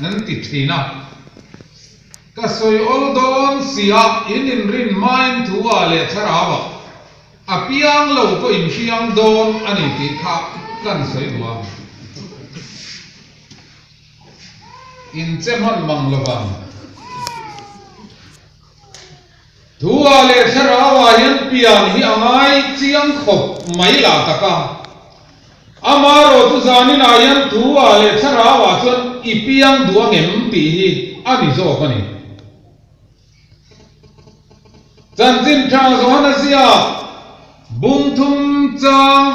nan ti thina ka soi ol don sia in rin main thuwa le tharawa apiang lo ko in hiang don ani ti kha kan soi wa in cheman manglova thuwa le tharawa yan pian hi angai chiang khop mai la taka amaro tu zanin ayan thuwa le tharawa chon ipiang duang em ti hi ani zo kani Zantin Chang Zohana Zia Bung Thum Chang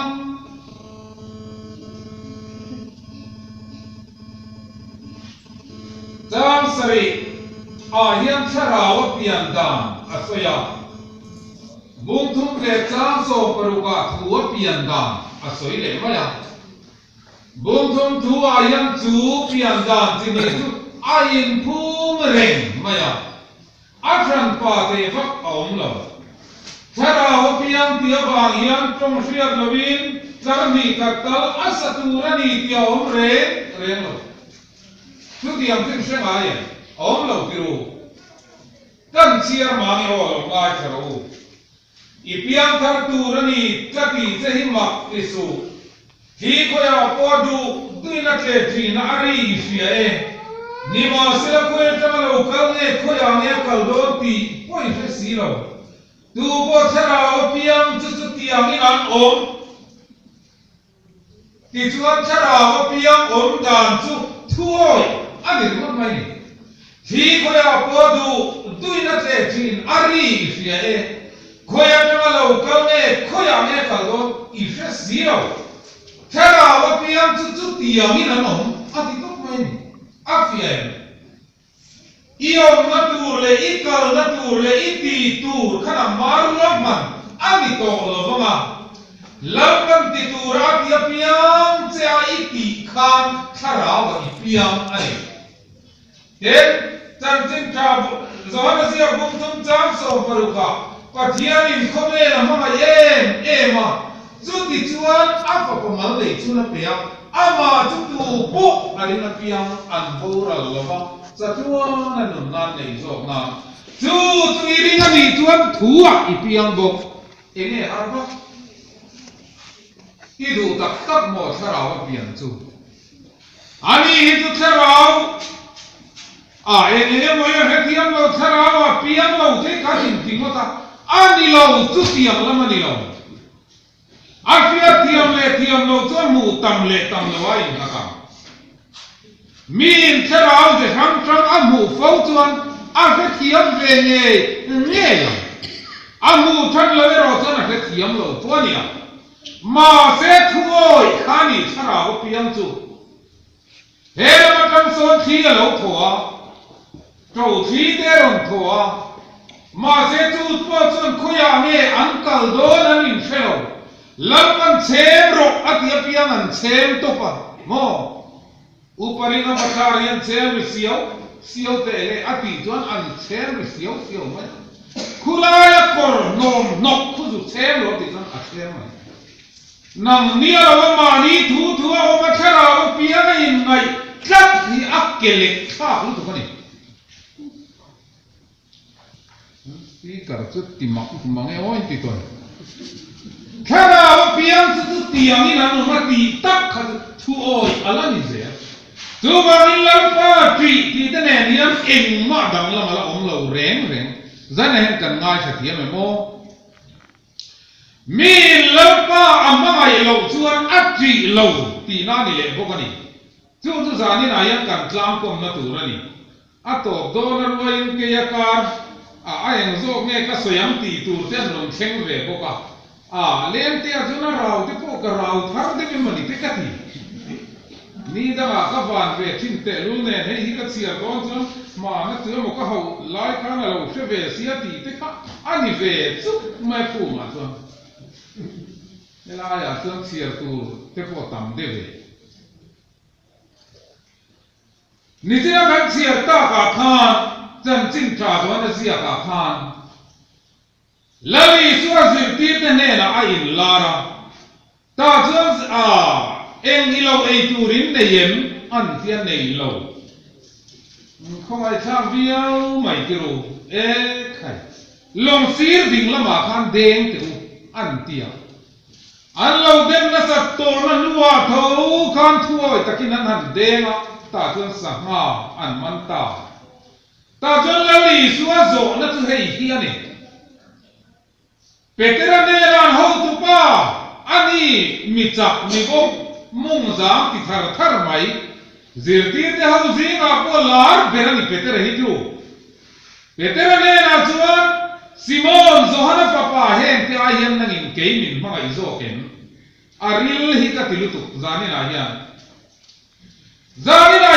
Chang Sari Ayan Charawa Pian Dan Asoya Bung Thum Le Chang So Paruka Thuwa Pian Dan Asoy Le Maya Bung Thum Thu Ayan Chu Pian Dan Tini Tu Ayin Phum Reng Maya Atran pa te fak om lo thara ho piang tia bang yan trong shriat lovin zarmi katal asatura ni tia om re lo tu tiam tin sheng ai om lo piru kan chiar mang yo lo ngai tharo I piang thar tura ni tati chehi mak isu hi khoya podu duina che thina ari sia e ni ma sila ko etama lo kal ne ko ya ne kal do ti poi fe si lo tu bo thara o piang chu chu tiang in an om ti chu an thara o piang om dan chu thuoi ani ma mai ni hi ko ya po du duina che chin ari fi e ko ya tama lo kal ne ko ya ne kal do I fe si lo thara o piang chu chu tiang in an om ati to mai ni Afien Iom nature ikal nature iti tur kana marlaman ani to lovama lamban titur atia piang cha iti khan tharawa ipiang ai den tantin tab zohana sia bum tum cham so paruka pathianin khome la mama yen ema chuti chuan apa pamal le chuna pea ama chutu po alina piang an boral lova Satuan nan nan nei zo na chu iring ani chuan thua ipiang bok enge arba idu tak tak mo tharau pian chu ani hi chu tharau enge mo ya hetiam lo tharau piang lo the ka tin timota ani lo chu tiang lamani lo afia tiam lo chu mu tam le lo ai na ka Min tharau de ham amu fo chuan a he thiam ve nge lo amu than lo ro chuan a he thiam lo chuania ma se thuoi khani tharau piang chu he ma kan son thi lo thoa to thi de ron thoa ma se chu po chuan khoya nge ankal do nan in felo lampan chem ro atia piang an chem to pa mo Uparina Bacarian Cherry Sio Tele Ati John and Cherry Sio Mai Kulaya Kor Nom Nok Kuzu Cherry Otisan Ashema Nam Nia Mani Tu Omatara Opiana in my Kat the Akele Ka Utani Speaker Timak Mange Ointiton Kara Opian to Tiamina Mati Tak to Oi Alanize Tuba ilang party ti tene niam eng ma dang la mala om lo reng zan hen kan ngai sa thiam mo mi lampa amma ngai lo chuan atri lo ti na ni le bokani chu zani na yang kan tlam kom na tu rani ato donar wain ke yakar a eng zo nge ka soyam ti tur ten long theng ve boka len te azuna rau te po ka rau thar de mi mani te kati Ni da ka van ve tin te lu ne he hi ka sia don chon ma na tu mo ka ho lai ka na lo she ve sia ti te ka ani ve chu mai fu ma chon ne la ya chon sia tu te po tam de ve ni te na kan sia ta ka khan chan chin tra do na sia ka khan lali suwa zir ti te ne la ai lara ta chon Eng ilo ei turin nei yem an tian nei lo không ai tham viêu mày cái rồi khai lòng xíu đình là mà khan đen tiểu ăn tiệt ăn lâu đêm nó sập tổ nó nua thấu khan thua ta kia ăn đen á ta cho sang ha ăn man ta cho là lì xua rộ nó cứ hay kia này Petra ne ran ho tu pa ani mi chak mi bo mung zam ti thar thar mai zirti te ho zing a po lar berani Petra hi tu Petra ne na chuan Simon Zohana papa hen te a hian nangin ke min ma ai zo ken aril hi ka tilu tu zani na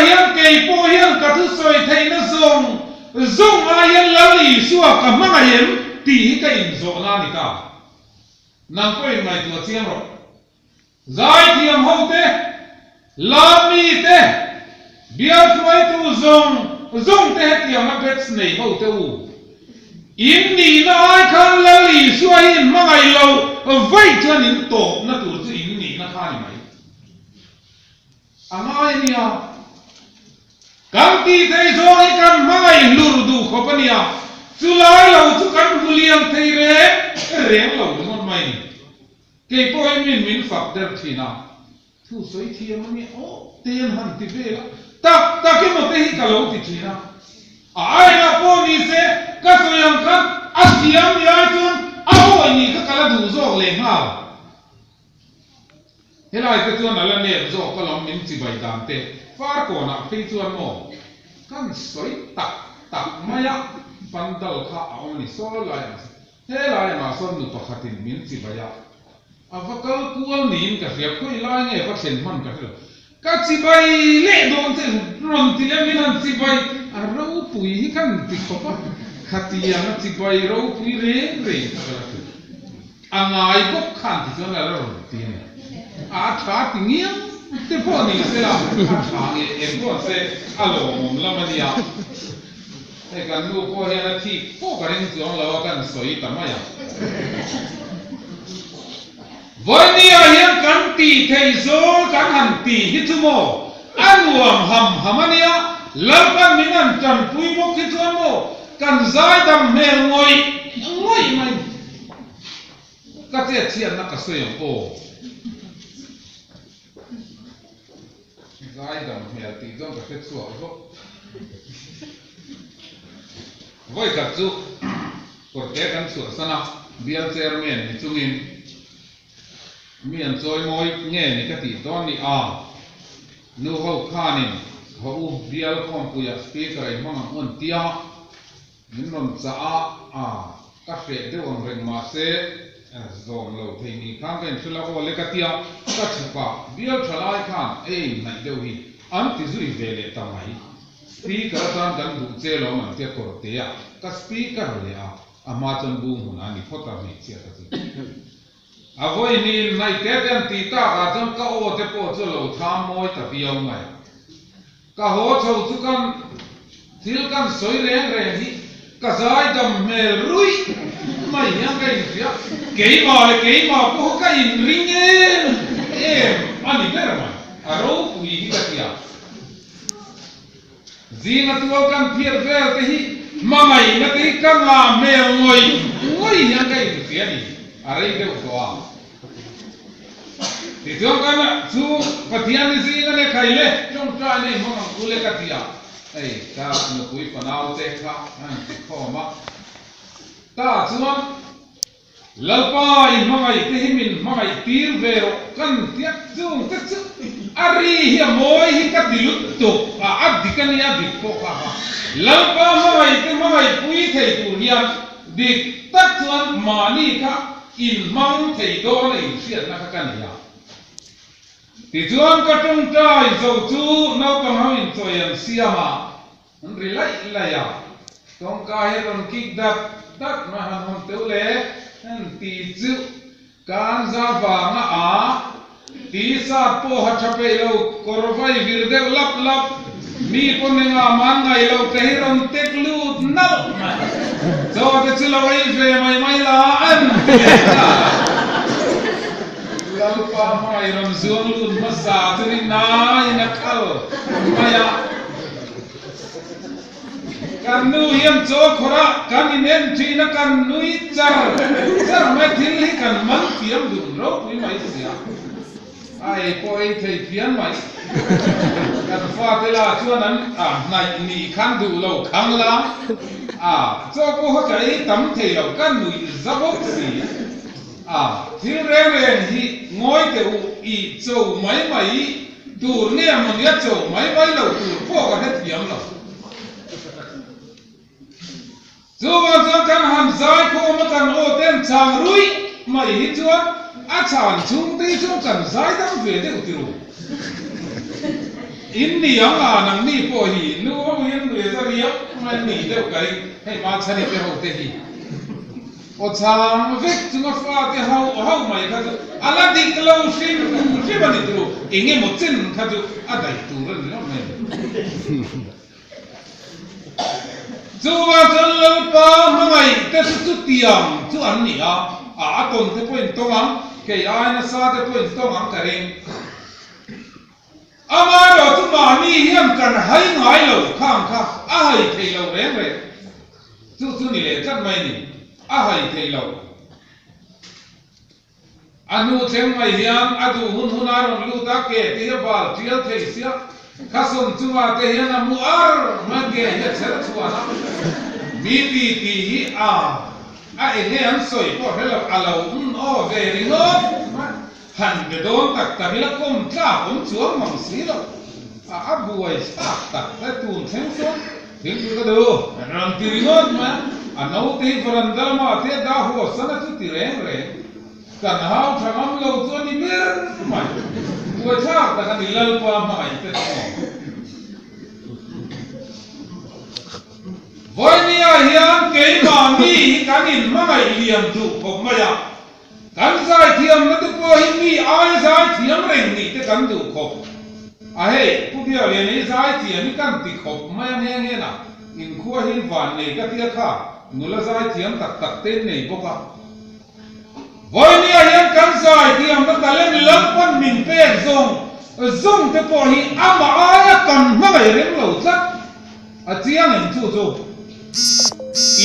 hian ke po hian ka thu soi thei na zong a hian lali suwa ka ma hian tí cái in zo na ni ka nang ko in mai tu chiang ro zai thiam ho te la mi te bia khoi tu zong te tiam na bet nei ho te u in ni na ai khan la li suai in ma ngai lo vai chan in to na tu chu in ni na kha ni mai amai ni a kam ti te zo ai kan ma ngai lur du khopania Zulai lau tu kan buliang thei reng lau de mon mai ni ke po min fak der thina thu soi thiam ni o ten han ti ve ta ke mo te hi ka lau ti thina ai na po ni se ka soyang kan asiam ya chun a ho ni ka kala du zo le ma helai te chuan ala ne zo ka lam min chi bai dam te far ko na phei chuan mo kan soi tak maya Pandal kha auni so lai he lai ma son nu pakhatin min chi baya avakal kual nin ka riap khoi lai nge va sen man ka ka chi bai le don se ron ti le min an chi bai a ro pui hi kan ti ko pa khatia na chi bai ro pui re angai bok khan ti chon la ron ti ne a tha ti ngiam te po ni se la a tha nge em ko se alo mom la mania Hey, kan lu ko hian thi ko ka ring chong lo kan soi ta ma ya voi ni a hian kan ti thei zo kan han ti hi chu mo anuam hamania lampan min an chan pui mo ki chu mo kan zai dam mel ngoi mai ka te chian na ka soi po zai dam mel ti dong ka te chu zo Voi ka chu ko te kan su sana bial chairman ni chungin mian choi moi nge ni ka ti don ni a nu ho khanin ho u bial khom puya speaker ai mang on tia min non cha a ka fe de wang reng ma se zom lo thei ni khang ken thula ko le ka tia ka chpa bial thalai khan ei nai deu hi an ti zui vele tamai Speaker tan kan du che lo man te ko te ya ka speaker le a ama chan bu mun ani phota mi che ta chi a voi ni mai te kan ti ta ka chan ka o te po chu lo tham moi ta piao mai ka ho chho chu kan thil kan soi reng hi ka zai dam mel rui mai yang kai ya ke ma ko ka in ring ani ber mai a ro pui hi ka tia Zina tuwa kan phier vel te hi mamai na te ka nga mel ngoi yang kai ti ani arei de ko a ti tuwa kan chu pathian ni zina ne khaile chong tra ne mong ule ka tia ei ta no pui panau te kha an ti khoma ta chuan lalpa I mamai te himin mamai tir vero kan tiak chung te chu ari hi moi hi ka dilut to a adikani adik ko kha lalpa mamai pui thei tu hian dik tak chuan mani kha in mang thei do nei sian na ka kan ya ti chuan ka tung tai zo chu nau kam hamin choyan siama an rilai la ya tong ka he ron kik dat ma han hom te le an ti chu kan za va nga a ti sa po ha chape lo korvai vir de lap mi ponenga man ngai lo te hiron tek lut nal zo te chu lo ai ve mai la an lalpa mai ron zuang lut ma sa tu ni na ina khal maya kan nu hiam cho khora kan inen thina kan nui char mai thil hi kan man piam du ro pui mai sia ai poi thei pian mai kan fa te la chuan an nai ni khan du lo khang la cho ko ha kai tam thei lo kan nui zabok si thil re hi ngoi te u i cho mai tur ne mon ya cho mai lo tur po ka het piam lo Zuwa kan han zai ko ma kan o ten chang rui mai hi chuan a chan chung ti chung kan zai dam ve de utiru in ni ang nang ni po hi nu ho yen re za ri ma ni de kai hei ma chani pe ho te hi o chang vek chung fa te hau mai ka ala dik lo shin ke ba ni tu inge mo chen ka tu a dai tu ran lo mai Zuwa chân pa mai te su tiang chu an ni a ton te point tong ang ke ai na sa te point tong ang ka ring ama ro tu ma ni hiam kan hai ngai lo khang kha a hai thei lo re chu ni le chat mai ni a hai thei lo anu theng mai hiam adu hun a ron lu ta ke ti ba trial thei sia Kasum cuma tehnya muar mage ya cara cuana miti tihi ini yang soi ko hello alau very good han gedon tak tabila kom ta chuang mang silo abu ai tak tun senso din juga do ran tiringot ma anau te verandal ma te da ho sana tu tireng re kan hau thamam lo tu ni mir ma Tua chak ta kan ilal pa mai te Voi ni hiam ke ma mi kan in mai liam tu ko ma ya kan sai thiam na tu po hi mi ai sai thiam reng ni te kan du ko he pu dia le ni sai thiam kan ti ko ma ne na in khuwa hin van nei ka tia kha nula sai thiam tak te nei bo ka Voi ni hiam kan sai thiam na talen lampan min pe zong te po hi ama aya kan ma ngai rem lo chat a chiang en chu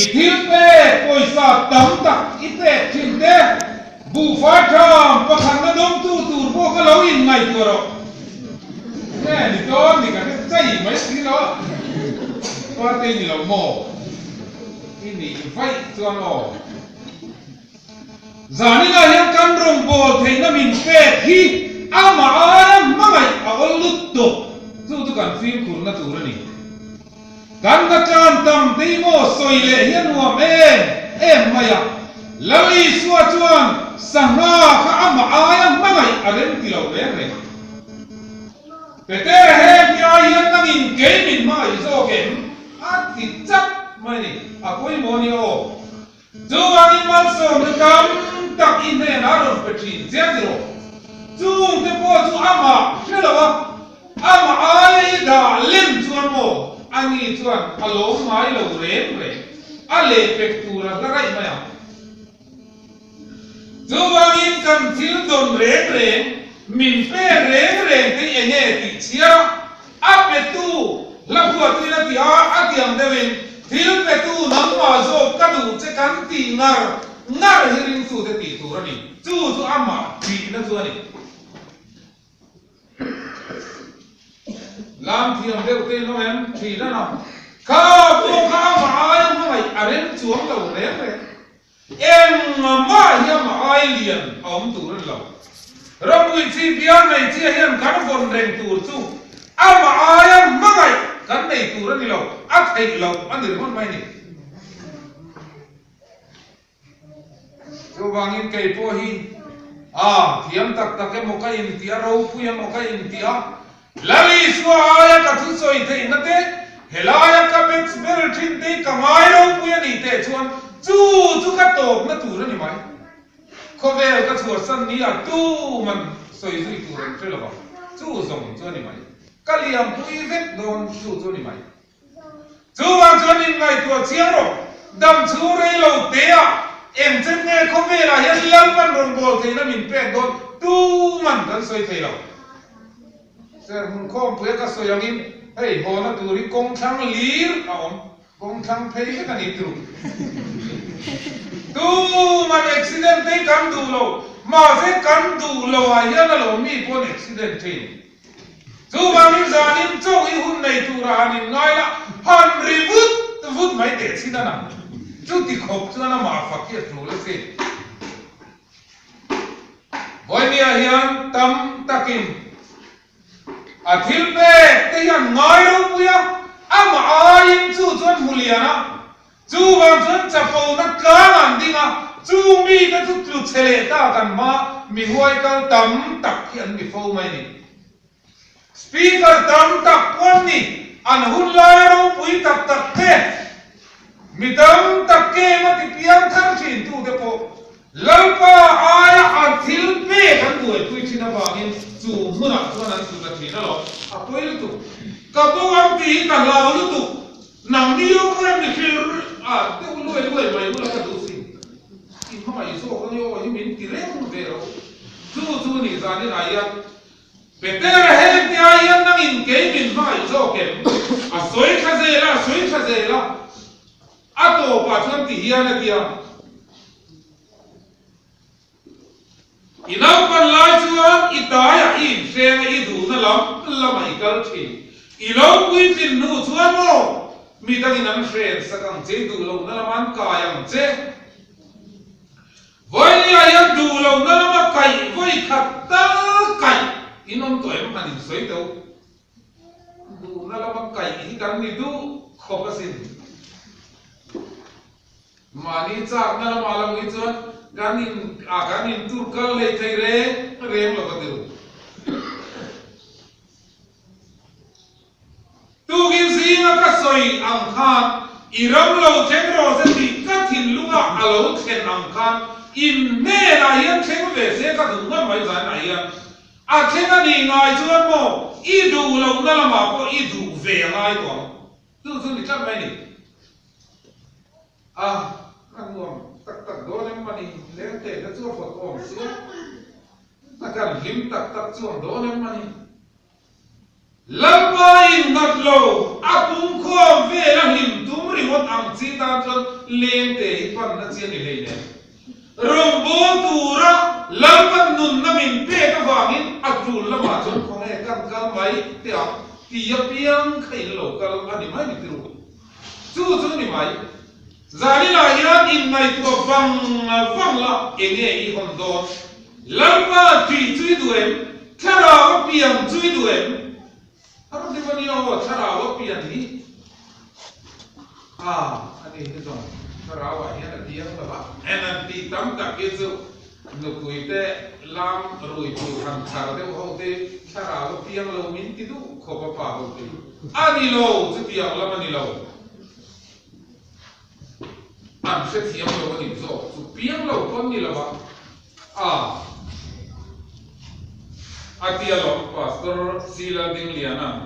i thil pe poisa tam tak i te thin te bu fa tham pa khan na dom tu tur po ka lo in ngai tu ro ne ni to ni ka te chai mai si lo pa te ni lo mo ini fai chuan o Zani na hiam kan rong bol thei na min pe hi ama aya mangai a olut to chu kan film kur na tur ni kan na chan tam dei mo soi le hian nuam em maya lali suwa chuan sanga kha ama aya mangai a rem ti lo re Pete he pia hian nang in ke min mai zo kem a ti chap mai ni a koi mo ni o Chu ang in man so na kam tak in ne na ron petrin zero chung te po chu ama shelawa ama ai da lim chuan mo ani chuan alo mai lo re ale pektura da rai maya chu ang in kan thil don re min pe re te ene ti chia ape tu la pu tu na ti a tiam devin thil pe tu nam ma zo ka du che kan ti ngar hiring tu te ti tu ni chu ama ti na chu ni lam thiam deu te no em thi na no ka pu ka ma ai mai aren chuang lo re em ma ya ma ai lian om tu ren lo ram wi chi pian nei chi hian kan von reng tur chu ama ai mai kan nei tu ren lo a thei lo an dir mon mai ni chu wangin kei po hi thiam tak ke mo ka in tia ro pu ya mo ka in tia lali suwa aya ka thu soi the na te helaya ka bex ber thin te kamai ro pu ya ni te chuan chu ka tok na tu ni mai ko vel ka chur san ni a tu man soi zui tu ren tre lo ba chu zong chu ni mai kaliam pui vet don chu ni mai chu wang chuan in ngai tu chiang ro dam chu rei lo te a em chen ne ko vela hian lam pan ron bol the na min pe don tu man kan soi thei lo Ser hun kom pue ka so yangin hey ho na turi kong thang lir a om công thăng phê cái này trụ tu mà accident thấy cắn đủ lâu mà sẽ cắn đủ lâu à yên là lâu mi con accident thế chú bà mình ra đến chỗ ý hôn này tu ra nên ngay là hàn rì vút mấy để xin nào chú thì khóc chú nó mà phát kia trụ là gì với nia hiền tâm takin à thiếu bê cái hiền ngay đâu bây mà ai chú chuẩn mulia na chú vào chuẩn chập vào nó cá ngàn đi à chú mi cái chú chú chele ta cần mà mi huai cái tâm tắc hiện mi phô mày nè speaker tâm tắc quan nè anh hun lai đâu bui tắc tắc thế mi tâm tắc ke mà thì piang thang chín tu cái phố lâu pa ai anh thiếu bê cái đuổi tôi chỉ là vào in chú muốn à chú anh chú cái gì đó rồi à tôi lúc tu các bố ông tí cả lao lúc tu nằm đi ô em thì khi à cái nuôi mày cũng là cái đồ gì thì không phải số con yêu thì mình chỉ lấy không về đâu chú này ra đi này à bây giờ hết thì ai ăn năng in cái mình phải số cái à soi khá dễ là à tổ bà chân thì hiền là kia inau pan lai chuan itaya in sen i du na lam ai kal thi ilo pui tin nu chuan mo mi tang in an sen sakang che du lo na man ka yang che voi ni ai du lo na ma kai voi khat ta kai inom to em han soi do du na ma kai hi kan ni du khopasin mani chak na ma lam i chuan ganin turkal le thai rem lo ka diru tu gin si ma ka soi ang khan iram lo theng ro se ti ka thin lunga alo thlen ang khan in ne la yan theng ve se ka du ma mai zan ai yan a theng ani ngai chuan mo I du lo na la ma ko I du ve ngai ko tu ni chat mai ni anh nuông tắc đó nên mà đi lên để nó chưa phật ổn xíu ta cần lim tắc chuồng đó nên mà đi lâm bay ngặt lầu cũng không về là lim tum ri một ang chi ta cho lên để phần nó chia đi lên rồng bố tu ra lâm văn nun na mình pe cái vàng in chul la mà chọn không nghe căn máy tiệm thì piang khai lầu căn anh đi máy đi chú đi máy zani la yan in mai tu vang la enge I hon do lampa chui duem thara wa piang chui duem aro de bani o thara wa piang hi ani he dong thara wa yan diang la ba enan ti tam ta ke zu no kuite lam rui tu han thar de ho te thara wa piang lo min ti du kho pa ho te ani lo zu piang la mani lo anh sẽ thiêm lâu cái gì rồi, chú piang lâu con gì là ba, atiya lo pastor sila ding liana,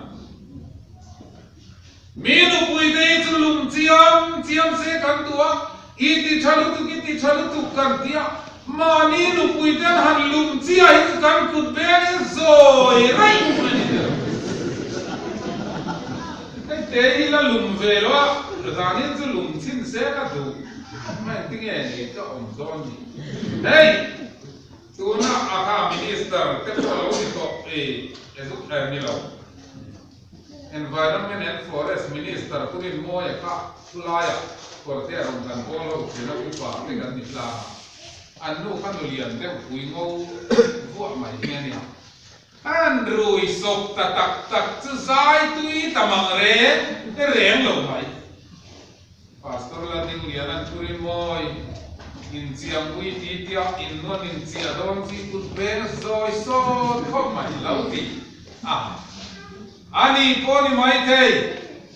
menu pui dei chú lum chiam se kan tua, iti chalu tu kan tia, mani nu pui den han lum chia itu kan kut bene zoi rai cái thế là lum về lo, ra nên chú lum chín se cả đủ. Mai tiếng nghe này cho ông John gì, hey, tu na aka minister, cái chỗ lâu thì có giúp em nhiều, environment and forest minister, tu nên mua ya ka, tu la ya, for thế ông cần có lâu thì nó cũng phải cái gần như là, anh nu khăn đồ liền, cái bụi ngô, vua mày nghe nè, anh rồi sọc tak chứ sai tui tamang re, cái rèn lâu mày. Pastor la ding lianan turi moi in chiam ui ti tia in non in chia don chi kut ben zoi so khom mai lauti ani poni mai thei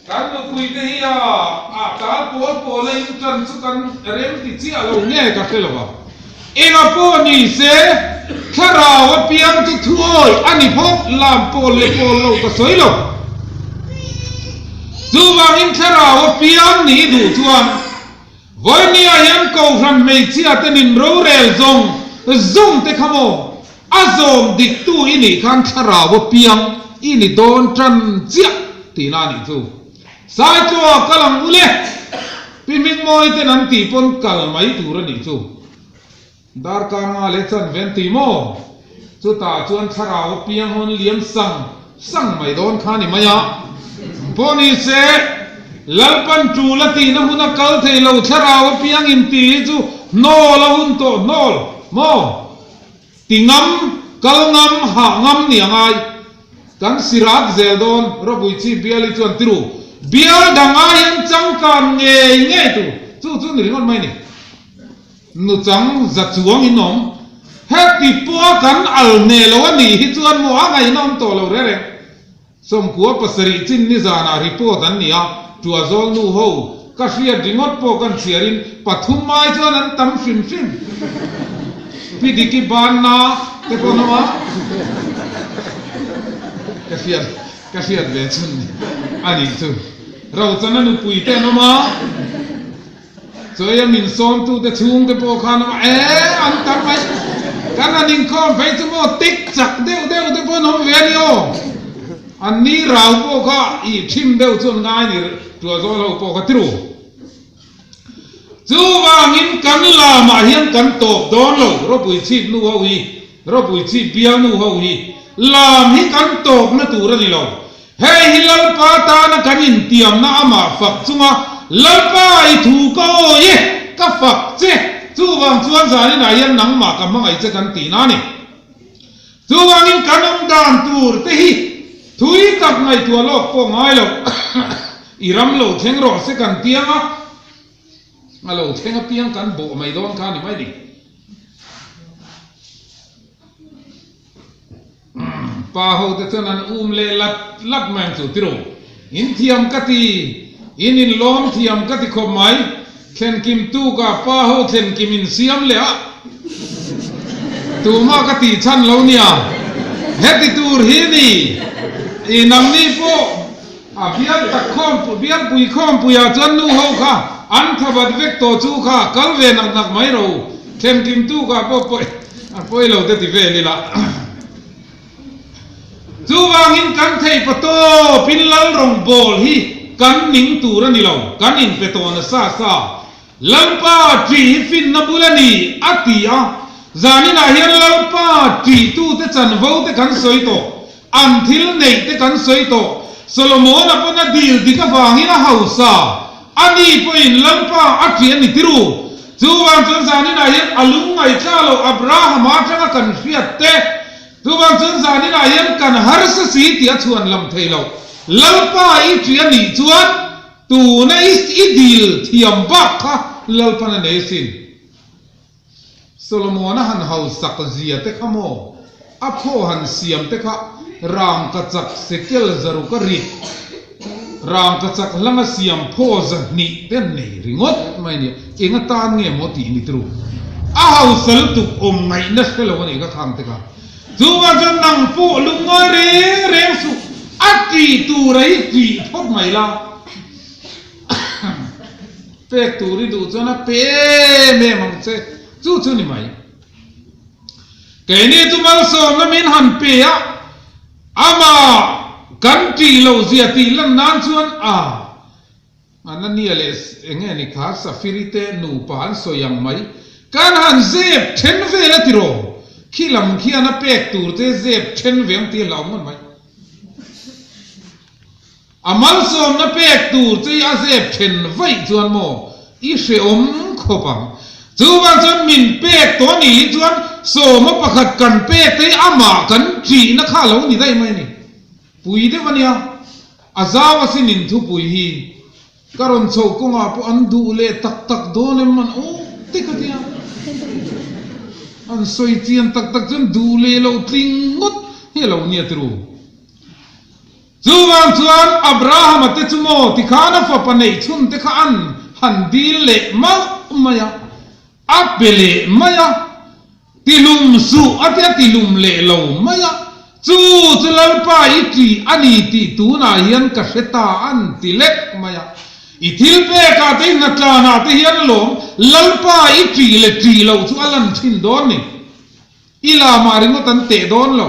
kan no kui te hi ka po le in tran chu kan rem ti chi alo nge ka khelo ba ina poni se khara wa piang tu thuoi ani phok lam pol le pol lo ka soi lo chú vang in thara wa piang ni du chuan voi ni ayam ko ran mei chia te nin ro rel zong te khamo azom dik tu ini kan thara wa piang ini don tran chia ti na ni chu สายตัวกำลังอุเล่พิมิงมอยเตนันตีปนกัลไม่ตูรนิจูดาร์การงาเลชันเวนติโมจุตาจวนทาราวเปียงฮอนเลียมสังไม่โดนขานิมายาพอนี้เสลัลปันจูลตีนหุนกัลเทลาวทาราวเปียงอินตีจูโนลาหุนโตโนลโมติงามกัลงามหางามเนี่ยไงกันสิรัตเซลดอนรบุยชีเบียลิจวนติรูเบียลดังไงยันจังการเงยตัวจู่นี่มันไม่นี่นุจังจัดจวงอินนอมเฮติปัวกันอัลเนลวันนี้ฮิจวนมัวไงน้องโตเราเร่สมควรปัสริจินนิจานาริโพตันเนี่ยตัวโจลนูโฮกัสเฟียดิงอดโปกันเสียรินปฐุมไม้จวนนั้นตั้มฟิมพิดิกิบานนาเตปอนมากัสเฟียเบชุนอันนี้ตัวเราจะนั่นปุยเตนมาสวยมินซอนตูเตชุงเตปอคานมาอันตั้มไปกันอันนี้ก็ไปจมูกติ๊กจักเดวเตปอนมาเวียนโยอันนี้เราพวกเขาอีทิมเดวจนง่ายนี่ตัวโจเราพวกเขาติรูจูวางินกันลามาเฮียนกันตบโดนเรารบุยชีนูฮาวีรบุยชีเบียนูฮาวีลามฮิกันตบนั่นตัวนี่เราเฮ้ยฮิลลปาตานะกันอินเตียมนะอามาฝักจุงะลลปาไอถูกก็เย่ก็ฝักเจจูวางจวนสานี่นายยันนังมากับมังไอเจกันตีนานี่จูวางินกันองดานตัวเตหิทุยตักในตัวโลกโป่งไอ้เราอีรำเราเทงรอเสกันเตียงอ่ะเราเทงเตียงกันโบไม่โดนข้านี่ไม่ดีป่าเขาแต่นั้นเลลัดแมงสุดที่รู้อินเทียมกติอินล้อมเทียมกติขบไม้เข็นกิมตู้กับป่าเขาเข็นกิมอินเสียมเลยอ่ะตัวมากติชันเราเนี่ยเฮติตูร์ฮีนี่อีนังนี่พวกเบียนตะคอมเบียนปุยคอมปุยอาจันนูเขาค่ะอันทบัดเวกโตจูค่ะกัลเวนักไม่รู้เข็นกิมตู้กับพวกป่วยเราเตติเวลีละจูวางินกันเทปโตปินลัลรงบอลฮีกันนิงตูรันนี่เรากันอินเปโตนซาลัลปาจีฟินนบุลนีอัติยาจานินาเฮียนลัลปาจีตูเตจันวาวเตกันสวยโตอันทิลเนยเตกันสวยโตโซโลมอนอปนัดดีลดิกะฟางินาฮาวซาอันนี้พอินลัลปาอัติยันนิติรูจูวางจนจานินาเฮียนอลุงไงชาโลอับราฮัมมาจังกันเฟียเตตัวบางส่วนสานี่นายยังกันหาร์สสีที่ชวนลำเทลลัลปาอีเทียนี่ชวนตัวนั้นอีดีลที่ยมบักค่ะลัลปานั่นเองสิโซโลมอนหันเฮาสักเสียเตะขโมอโพหันเสียมเตะขรามกระจักเสกลจารุกริรามกระจักลังเสียมโพจันนี่เต็นนี่ริงดไม่เนี่ยเองตานเงี้ยมตีนี่ตรูอาเฮาสลตุกอมไงนัสเฟลวันนี้ก็ทำเตะขจูว่าจะนั่งฟูลุงเร่งสุอัดจีตูไรจีพบไม่ละเป็กตูริดูจนะเป้เมมังเซจู่นี่ไม่แกนี่จุมาลสมน้ำมินหันเปียอามากันจีเราเสียตีลันนานชวนอันนั้นนี่อะไรเองนี่ข้าสัฟฟิริเตนูปานสยังไม่การหันเจ็บเช่นเวลาติโรขี้ลำขี้อันนั้นเป็กตูร์เจ็บเช่นเวียงตีเหล่ามันไหมอามัลสมนับเป็กตูร์เจ็บเช่นไว้จวนโมอีเสียมขบังจูบังจนมินเป็กตัวนี้จวนสมประคัดกันเป็กที่อามากันจีนักข้าเหล่านี้ได้ไหมนี่ปุยเดวันยาอาซาวสินินทุปุยฮีการุณโชกุงอาปุอันดูเลตักโดนมันโอ้ติกติยาอันสวยเจียนตักจนดูเลเราทิ้งงดเฮเราเนี่ยตรูจูวันจวนอับราฮัมเตจุโมติขานะฟะปนัยชุนเตขอันหันดีเลมายาอับเบเลมายาติลุมสูอัตยติลุมเลเรามายาจูจุลปาอิจีอันนี้ติตูนาเฮียนกษตาอันติเล็กมายาอิทิลเปกาตินัตลานาติเฮียนลมลัลปาอิจีเลจีเราจูอัลันชินโดนนี่อิลามาริโนตันเตโดนเรา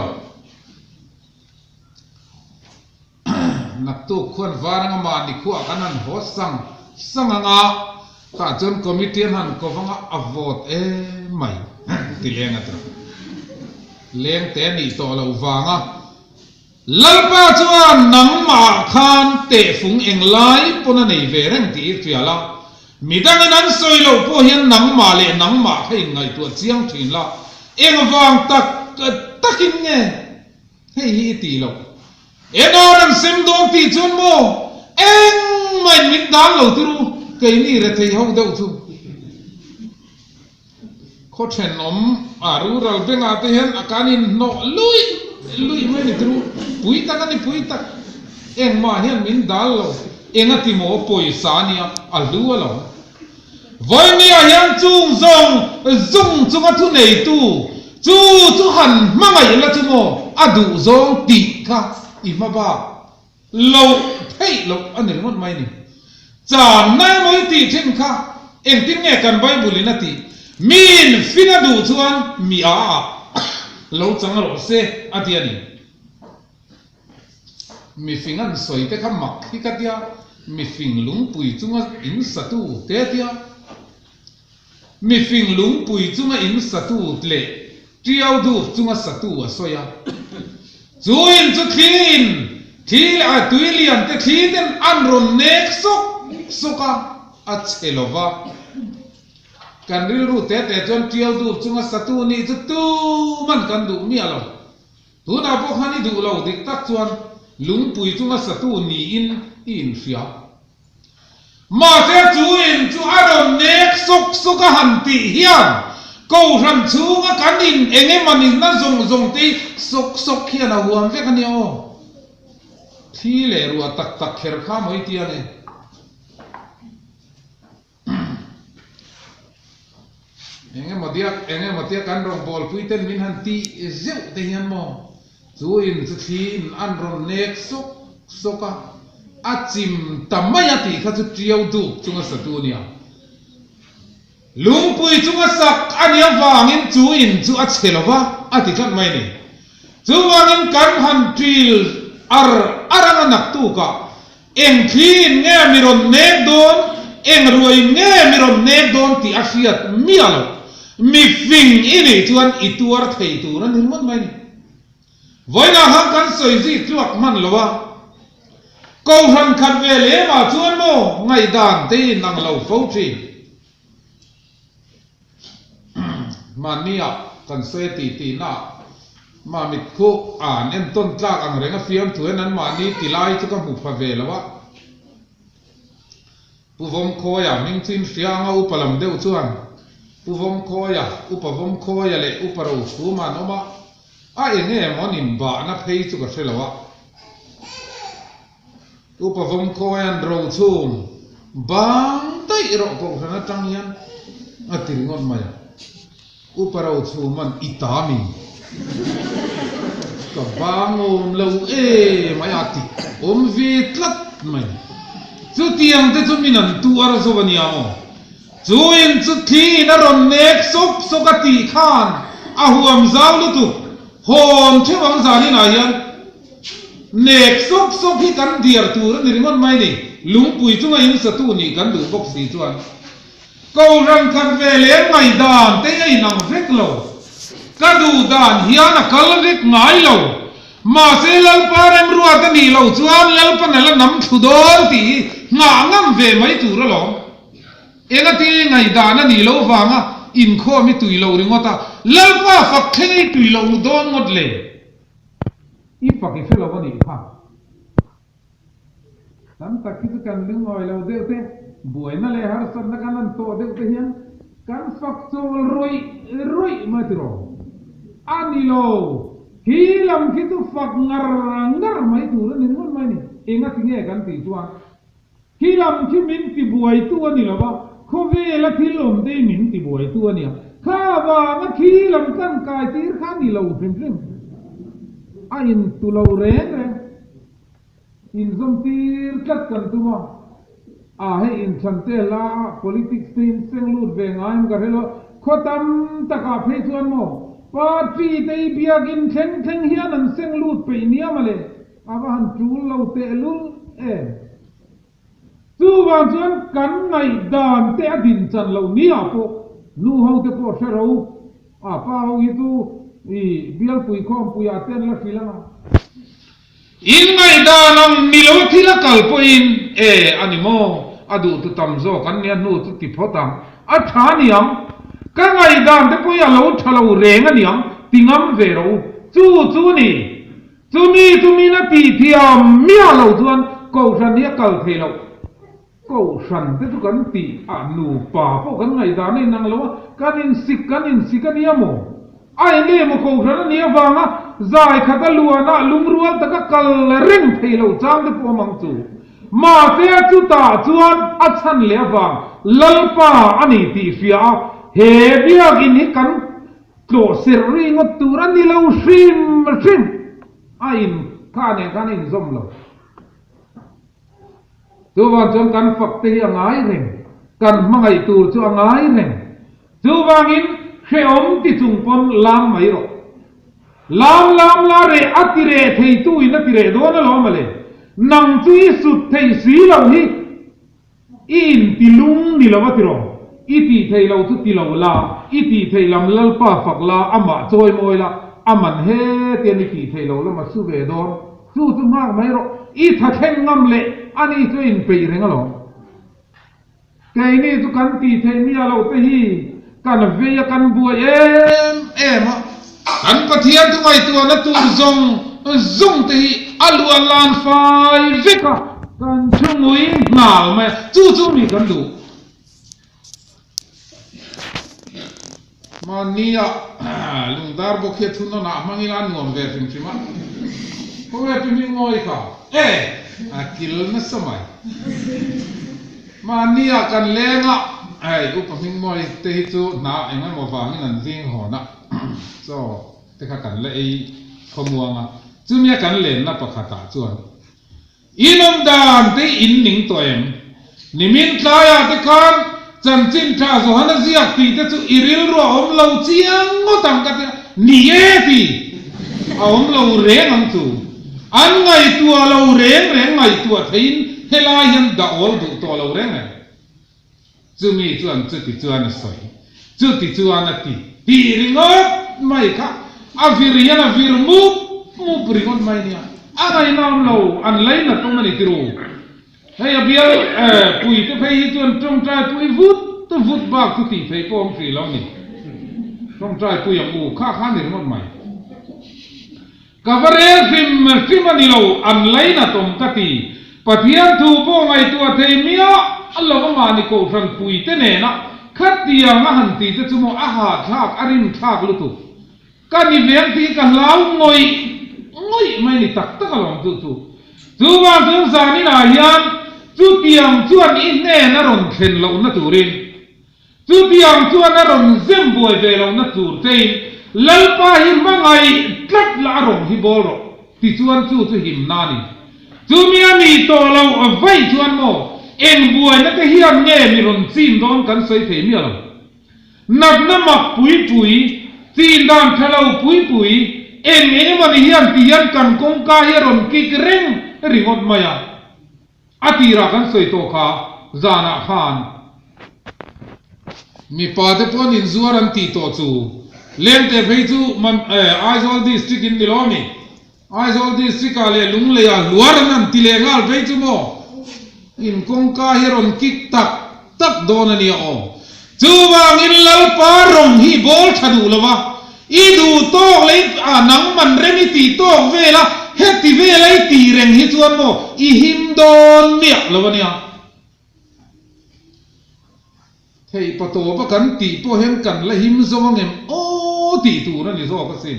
nak tu khuan varanga ma ni khu kanan ho sanganga ka chon committee han ko wanga avot mai ti lenga tra leng te ni to lo wanga lalpa chuan nang ma khan te phung eng lai pona nei ve reng ti fiala midang nan soi lo po hian nang ma le nang ma hei ngai tu chiang thin la eng wang takin nge hei hi ti lo enoran sem dong ti chun mo eng mai mit dang lo tu ke ni re thei ho deuh chu kho then om aru ral benga te hian akanin no lui mai ni tu pui ta kan ni pui ta eng ma hian min dal lo enga ti mo poi sa nia alu lo voi ni a hian chung chung a thu nei tu chu han mangai la chu mo adu zong ti kha ima ba lo thei lo anil ngot mai ni cha nai moi ti thin kha eng tin nge kan bible na ti min fina du chuan mi a lo chang ro se atiani mi fingan soi te kham mak hi ka tia mi fing lung pui chunga in satu te tia mi fing lung pui chunga in satu tle triau du chunga satu a soya chuin chu thin thil a tuilian te thiden an ron nek soka a chelova kan ril ru te chon triau du chunga satu ni chu tu man kan du mi alo tu na po khani du lo dik tak chuan lung pui chunga satu ni in ria ma te chuin chu aron nek soka han ti hian ko ram chunga kanin enge manin na zong te sok hian a huam ve kan yo thi le ru tak kher kha moi ti ane enge madia kan rong bol puiten min han ti zeu te hian mo chuin chu thin an ron nek soka achim tamaya ti kha chu triau du chunga satu nia lungpui chunga sak ania wangin chu a chelowa ati khat mai ni chu wangin kan han tril aranga nak tu ka eng thin nge miron nek don eng ruai nge miron nek don ti afiat mialo mi fing ini chuan ituar thei tu ran hirmot mai ni voina hang kan soi ji tluak man lowa ko ran khat ve le ma chuan mo ngai dan te nang lo fo thi mania kan se ti na ma mit khu an en ton tlak ang renga fiam thuen an mani tilai chu ka mu pha ve lawa puvom khoya ming chin sianga upalam deu chuan puvom khoya upavom khoya le uparo chu ma noma a enge monin ba na phei chu ka thelawa upavom khoyan ro chum bang tai ro ko na tangian atil ngon maya uparo chu man itami ka bangom lo mayati vi tlat mai chu tiang te chu minan tu ar zo bania mo chu in chu thi na ron nek sok ati khan a huam zaw lu tu hon thewang zani na yan nek sok hi kan diar tur ni ringon mai ni lungpui chunga in satu ni kan du bok si chuan ko rang khat ve le mai dan te ai nang vek lo ka du dan hian a kal rik ngai lo ma se lal parem ruat ani lo chuan lal panala nam thudor ti nga ngam ve mai tur lo ena ti ngai dan ani lo wanga in kho mi tui lo ringota lal pa fak thengai tui lo don ngot le i paki felo bani kha tam takki kan ling oi lo de te buena le har son na kan to de te hian kan fak chol roi ma tiro ani lo hilam ki tu fak ngar mai tur ni ngon mai ni enga tinge kan ti chuan hilam ki min ti buai tu ani lo ba kho ve la thilom de min ti buai tu ani kha wa ma hilam kan kai tir kha ni lo prim in tu lo re in zom tir kat kan tu ma he in chante la politics tin seng lut ve ngaim ka helo khotam taka phei chuan mo party te biagin theng hian an seng lut pe niam ale aba han tul lo te lul chú vàng chân cắn ngày đàn té đình trần lâu ní à po nu hậu te po sẽ râu à pa hậu itu biar pui khom pui aten la filang in ngày đàn ông ni lâu thi la kal po in animo adu tu tam zo kan nia nu tu ti photang a tha niam ka ngày đàn te po ya lo thalo reng aniam tingam ve ro chu ni chu mi na ti thiam mia lo chuan ko san nia kal the lo câu sẵn thế tu cắn tì nụ bà po cắn ngày đó nên năng lâu cắn in xịt cái niệm mồ ai nghe mà câu sẵn niệm vàng á dài khát ta lùa na lung ruột ta cái cal ring thấy lâu trang thế po mang chú mà thế chú ta chuan chăn lẽ vàng lal pa ani tì phía he bia gini cắn clo seri ngot turan ni lâu sim ai kan in zom lâu chú vàng chọn căn phật thì ngay rèn căn mang ngày tu cho ngay rèn chú vàng in khi ông thì chung pon làm mấy rồi làm la re atire thầy tu in atire đó nó lo mà le nang chui sụt thầy xí lâu hi in ti lung ni lo vắt rồi iti thầy lâu tu ti lâu la iti thầy làm lal pa phật la ama choi moi la aman he tiền iti thầy lâu la mà su về đó su tu mang mấy rồi ít thà khen ngâm lệ anh ấy cho in bì rồi ngalo cái này tu căn tì thấy mi alo thế hi căn về căn bùa em á căn có thiên tu ngày tu nó tu zong thế hi alu alan phai về cả căn chung mũi ngào mà chú mi căn đủ mà nia lùng dar bốc hết thun nó nạp mang ilan ngom về phim phim á có vẻ phim ngồi cả akil na samay mania kan lenga ai upaming moi te chu na enga mo wangin an ding ho na so te kha kan le ei khomuanga chumia kan len na pakhata chuan inom dan te in ning toem nimin tlaya te khan chanchin tha zo hana ziak ti te chu iril ro om lo chiang ngo tam ka ni e ti om lo re nang chu an ngày tua lâu reng ngày tua thấy helai hian da ol du to lâu reng này chu mi chuan chu ti chuan soi chu ti chuan ti ringot mai kha avirian avir mu ringot mai nia anai nam lo an lai na to mani tiru hay abial pui te phei chuan trong trai pui vút bak tu ti phei pom fi lo ni trong trai pui am u kha ni ringot mai Kavare film anilo anlay na tom kati patian thu po ngai tua thei mia allo ma ni ko ran pui te ne na khatia nga han ti te chumo a ha thak arin thak lu tu ka ni veng ti ka lau ngoi mai ni tak tak along tu ba tu sa ni na hian chu tiang chuan in ne na ron khen lo na turin chu tiang chuan na ron zem boi ve lo na tur tein lalpa hi mangai tlat la rong hi bolo ti chuan chu him nani chu mi ani to lo avai chuan mo en buai na te hian nge mi ron chin don kan soi the mi lo nat na mak pui chin dan thalo pui en nge ma ni hian ti hian kan kong ka hi ron ki reng ringot maya atira kan soi to kha zana khan mi pa te pon in zuaran ti to chu lente pheichu aizol district in milomi aizol district ale lungle ya luar nan tilengal pheichu mo in kongka hiron kik tak donani o chuwang in lalpa rong hi bol thadu lawa idu tok lei anang man remi ti tok vela heti vela ti reng hi chuan mo I him don nia lawania thei pato pa kan ti po hen kan la him zongem ti tu na ni zo ka sin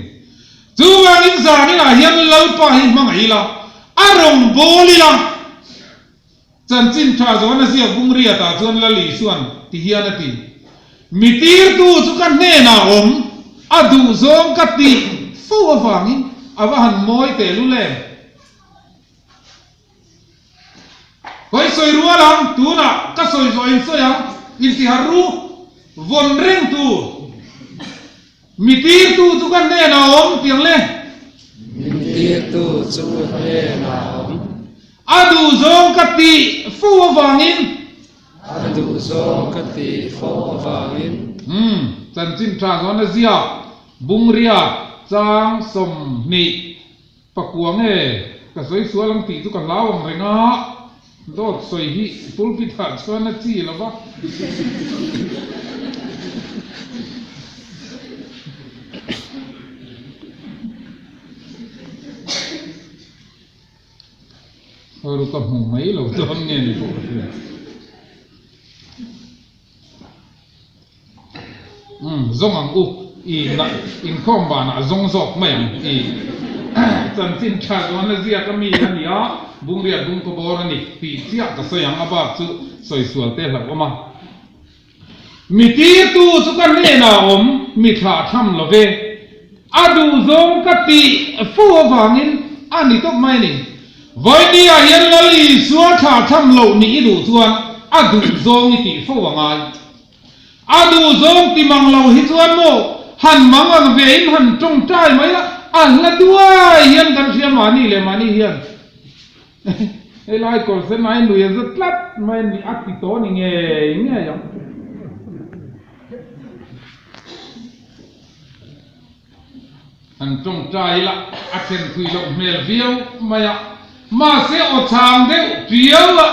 chuwang in za ni la hian lalpa hi mangai la arong boli la chanchin tha zo na sia bungria ta chon la li suan ti hian ati mitir tu chu kan ne na om adu zong ka ti fu awangin awahan moi te lu le koi soi ruwa lang tu na ka soi zo in soyang in ti haru von reng tu mitir tu kan ne na om piang le mitir tu chu ne na om adu zong kati fu wangin adu zong kati fu wangin chan chin tra zon zia bung ria chang som ni pakuang e ka soi sualang ti tu kan lawang renga dot soi hi pulpit ha chuan chi lawa rồi cầm hùng mấy lẩu tôm nghe này zong ang u in khom ba na zong zok mai i chan tin cha don na zia ka mi ani a bung ria bung ko bor ani pi sia ka sayang aba chu soi sual te la oma mi ti tu chu kan ne na om mi tha tham lo ve adu zong ka ti fu wangin ani tok mai ni voi ni a hian lali suwa tha tham lo ni du chuan adu zong ti fu wangai adu zong ti mang lo hi chuan mo han mang ang ve in han tong trai mai la an la duai hian kan sia mani le mani hian ei lai ko se mai nu ya zat lat mai ni ati to ni nge yang han tong trai la aken thui lo mel viau maya ma se o chang de piau la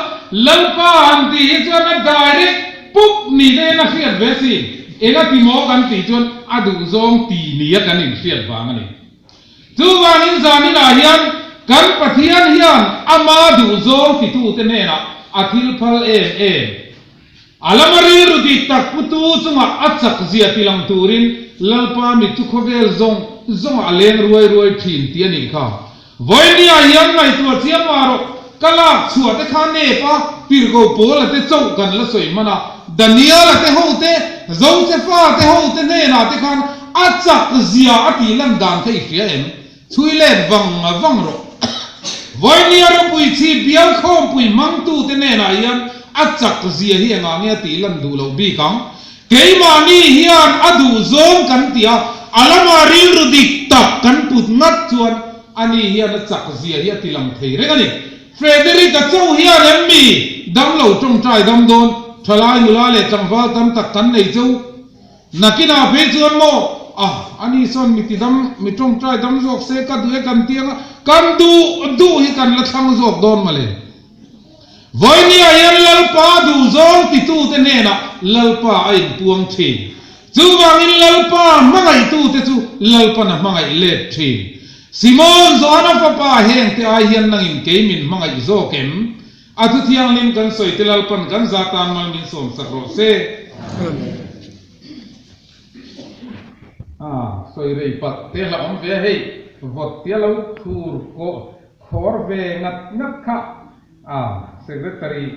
lalpa han ti hi chuan a direct pup ni de na fiat ve si ega ti mo kan ti chuan adu zong ti ni ya kan in fiat wang ani chu wang in zani la hian kan pathian hian ama du zong ti tu te ne na athil phal alamari rudi tak putu chunga achak zia tilang turin lalpa mi chu khovel zong aleng ruai thin ti ani kha voi ni a hian ngai tu chiam maro kala chua te kha ne pa pir go pol te chau kan la soi mana daniel te ho te zong se fa te ho te ne na te khan achak zia ati lam dan thei fia em chui le wang ro voi ni a pui chi bial khom pui mang tu te ne na hian achak zia hi anga nge ti lam du lo bi kang keima ni hian adu zong kan tia alamari rudik tak kan put ngat chuan ani hian achak zia hi tilang thei re ani Frederick chau hian emmi dam lo tong trai dam don thalai hula le changwa dam tak kan nei chau nakina phe chuan mo ani son mi ti dam mi tong trai dam jok se ka du kan tiang kan du hi kan la thang jok don male voi ni a hian lalpa du zong ti tu te ne na lalpa ai puang thi chu wangin lalpa mangai tu te chu lalpa na mangai le thi Simon zoana papa heng te ai hian nangin kemin mangai zo kem atu thiang lim kan soi telal pan kan zatan mal min som sakro se soi rei pat te la om ve hei vot tia lo thur ko khor ve ngat kha secretary